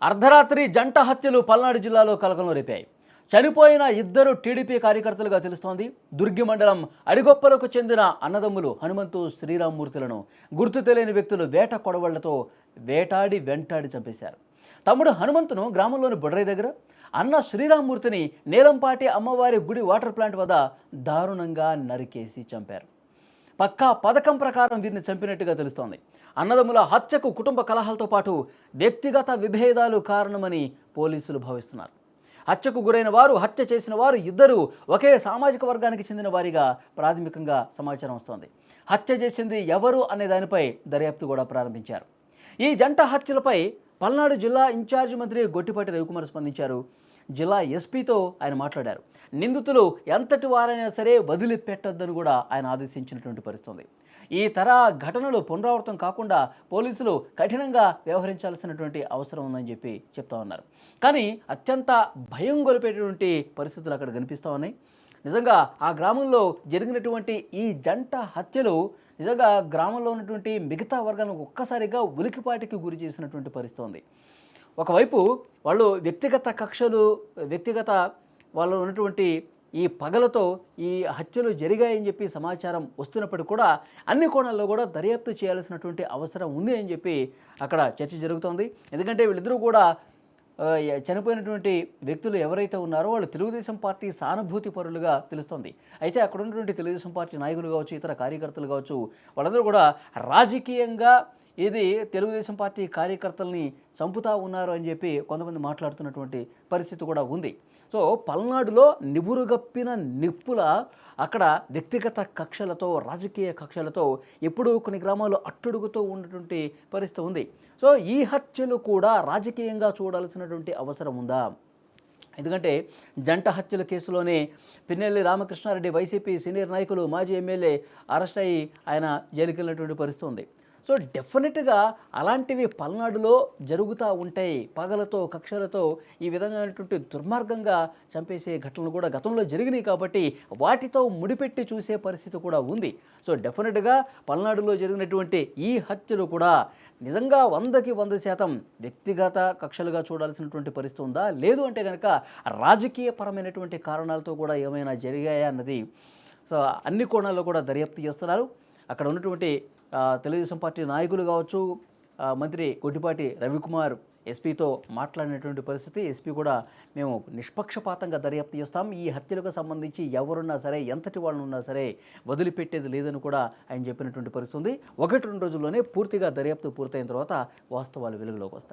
అర్ధరాత్రి జంట హత్యలు పల్నాడు జిల్లాలో కలకలం రేపాయి. చనిపోయిన ఇద్దరు టీడీపీ కార్యకర్తలుగా తెలుస్తోంది. దుర్గి మండలం అడిగొప్పలకు చెందిన అన్నదమ్ములు హనుమంతు, శ్రీరామ్మూర్తులను గుర్తు తెలియని వ్యక్తులు వేట కొడవళ్లతో వెంటాడి చంపేశారు. తమ్ముడు హనుమంతును గ్రామంలోని బొడ్రై దగ్గర, అన్న శ్రీరామ్మూర్తిని నీలంపాటి అమ్మవారి గుడి వాటర్ ప్లాంట్ వద్ద దారుణంగా నరికేసి చంపారు. పక్కా పథకం ప్రకారం వీరిని చంపినట్టుగా తెలుస్తోంది. అన్నదమ్ముల హత్యకు కుటుంబ కలహాలతో పాటు వ్యక్తిగత విభేదాలు కారణమని పోలీసులు భావిస్తున్నారు. హత్యకు గురైన వారు, హత్య చేసిన వారు ఇద్దరూ ఒకే సామాజిక వర్గానికి చెందిన వారిగా ప్రాథమికంగా సమాచారం వస్తోంది. హత్య చేసింది ఎవరు అనే దానిపై దర్యాప్తు కూడా ప్రారంభించారు. ఈ జంట హత్యలపై పల్నాడు జిల్లా ఇన్ఛార్జి మంత్రి గొట్టిపాటి రవికుమార్ స్పందించారు. జిల్లా ఎస్పీతో ఆయన మాట్లాడారు. నిందితులు ఎంతటి వారైనా సరే వదిలిపెట్టొద్దని కూడా ఆయన ఆదేశించినటువంటి పరిస్థితుంది. ఈ తర ఘటనలు పునరావృతం కాకుండా పోలీసులు కఠినంగా వ్యవహరించాల్సినటువంటి అవసరం ఉందని చెప్పి చెప్తా ఉన్నారు. కానీ అత్యంత భయం గొలిపేటటువంటి పరిస్థితులు అక్కడ కనిపిస్తూ ఉన్నాయి. నిజంగా ఆ గ్రామంలో జరిగినటువంటి ఈ జంట హత్యలు నిజంగా గ్రామంలో ఉన్నటువంటి మిగతా వర్గాలను ఒక్కసారిగా ఉలికిపాటికి గురి చేసినటువంటి పరిస్థితి ఉంది. ఒకవైపు వాళ్ళు వ్యక్తిగత కక్షలు, వాళ్ళు ఉన్నటువంటి ఈ పగలతో ఈ హత్యలు జరిగాయని చెప్పి సమాచారం వస్తున్నప్పటికీ కూడా అన్ని కోణాల్లో కూడా దర్యాప్తు చేయాల్సినటువంటి అవసరం ఉంది అని చెప్పి అక్కడ చర్చ జరుగుతోంది. ఎందుకంటే వీళ్ళిద్దరూ కూడా చనిపోయినటువంటి వ్యక్తులు ఎవరైతే ఉన్నారో వాళ్ళు తెలుగుదేశం పార్టీ సానుభూతి పరులుగా తెలుస్తోంది. అయితే అక్కడ ఉన్నటువంటి తెలుగుదేశం పార్టీ నాయకులు కావచ్చు, ఇతర కార్యకర్తలు కావచ్చు, వాళ్ళందరూ కూడా రాజకీయంగా ఇది తెలుగుదేశం పార్టీ కార్యకర్తల్ని చంపుతా ఉన్నారు అని చెప్పి కొంతమంది మాట్లాడుతున్నటువంటి పరిస్థితి కూడా ఉంది. సో పల్నాడులో నివురుగప్పిన నిప్పుల అక్కడ వ్యక్తిగత కక్షలతో, రాజకీయ కక్షలతో ఎప్పుడూ కొన్ని గ్రామాలు అట్టుడుగుతూ ఉన్నటువంటి పరిస్థితి ఉంది. సో ఈ హత్యలు కూడా రాజకీయంగా చూడాల్సినటువంటి అవసరం ఉందా? ఎందుకంటే జంట హత్యల కేసులోనే పిన్నెల్లి రామకృష్ణారెడ్డి వైసీపీ సీనియర్ నాయకులు, మాజీ ఎమ్మెల్యే అరెస్ట్ అయ్యి ఆయన జైలుకి వెళ్ళినటువంటి పరిస్థితి ఉంది. సో డెఫినెట్గా అలాంటివి పల్నాడులో జరుగుతూ ఉంటాయి. పగలతో, కక్షలతో ఈ విధమైనటువంటి దుర్మార్గంగా చంపేసే ఘటనలు కూడా గతంలో జరిగినాయి కాబట్టి వాటితో ముడిపెట్టి చూసే పరిస్థితి కూడా ఉంది. సో డెఫినెట్గా పల్నాడులో జరిగినటువంటి ఈ హత్యలు కూడా నిజంగా 100కి 100% వ్యక్తిగత కక్షలుగా చూడాల్సినటువంటి పరిస్థితి ఉందా, లేదు అంటే కనుక రాజకీయపరమైనటువంటి కారణాలతో కూడా ఏమైనా జరిగాయా అన్నది సో అన్ని కోణాల్లో కూడా దర్యాప్తు చేస్తున్నారు. అక్కడ ఉన్నటువంటి తెలుగుదేశం పార్టీ నాయకులు కావచ్చు, మంత్రి గొట్టిపాటి రవికుమార్ ఎస్పీతో మాట్లాడినటువంటి పరిస్థితి. ఎస్పీ కూడా మేము నిష్పక్షపాతంగా దర్యాప్తు చేస్తాం, ఈ హత్యలకు సంబంధించి ఎవరున్నా సరే, ఎంతటి వాళ్ళు ఉన్నా సరే వదిలిపెట్టేది లేదని కూడా ఆయన చెప్పినటువంటి పరిస్థితి ఉంది. 1-2 రోజుల్లోనే పూర్తిగా దర్యాప్తు పూర్తయిన తర్వాత వాస్తవాలు వెలుగులోకి వస్తాయి.